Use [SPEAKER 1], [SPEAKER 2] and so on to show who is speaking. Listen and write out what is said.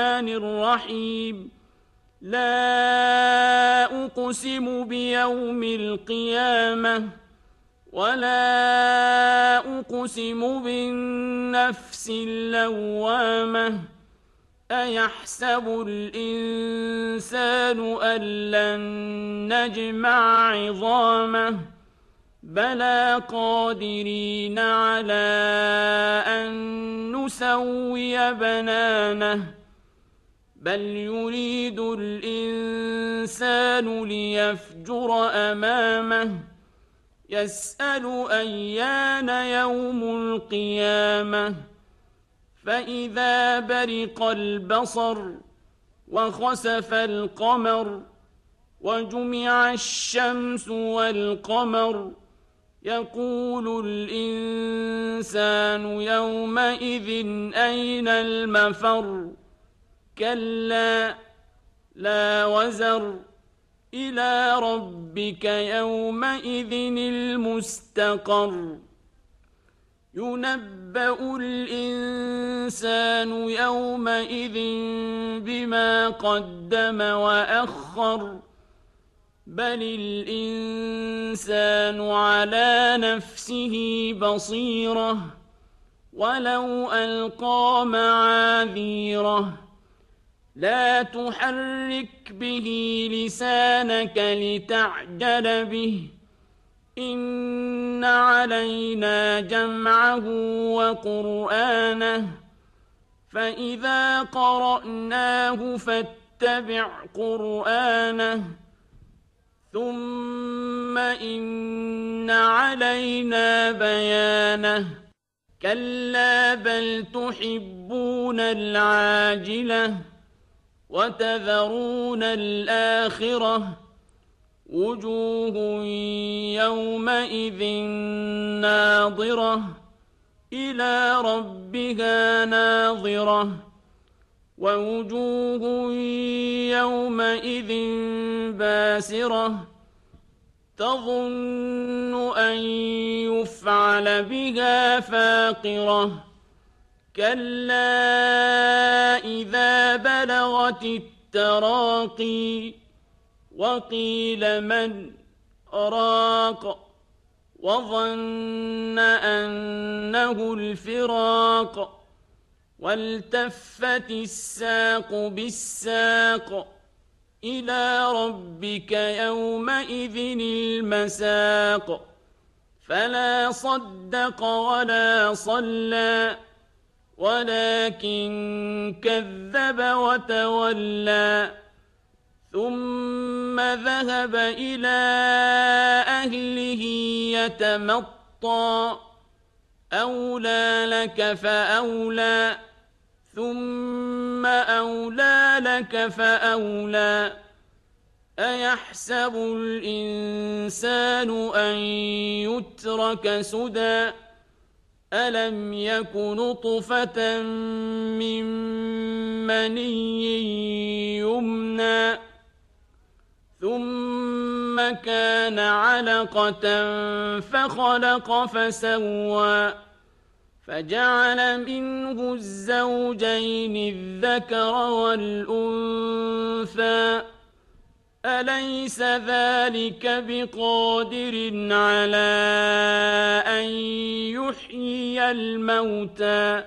[SPEAKER 1] الرحيم لا أقسم بيوم القيامة ولا أقسم بالنفس اللوامة أيحسب الإنسان أن لن نجمع عظامه بلى قادرين على أن نسوي بنانه بل يريد الإنسان ليفجر أمامه يسأل أيان يوم القيامة فإذا برق البصر وخسف القمر وجمع الشمس والقمر يقول الإنسان يومئذ أين المفر كلا لا وزر إلى ربك يومئذ المستقر ينبأ الإنسان يومئذ بما قدم وأخر بل الإنسان على نفسه بصيرة ولو ألقى معاذيره لا تحرك به لسانك لتعجل به إن علينا جمعه وقرآنه فإذا قرأناه فاتبع قرآنه ثم إن علينا بيانه كلا بل تحبون العاجلة وتذرون الآخرة وجوه يومئذ ناظرة إلى ربها ناظرة ووجوه يومئذ باسرة تظن أن يفعل بها فاقرة كلا إذا بلغت التراقي وقيل من راق وظن أنه الفراق والتفت الساق بالساق إلى ربك يومئذ المساق فلا صدق ولا صلى ولكن كذب وتولى ثم ذهب إلى أهله يتمطى أولى لك فأولى ثم أولى لك فأولى أيحسب الإنسان أن يترك سدى ألم يك نطفة من مني يمنى ثم كان علقة فخلق فسوى فجعل منه الزوجين الذكر والأنثى أليس ذلك بقادر على أن يحيي الموتى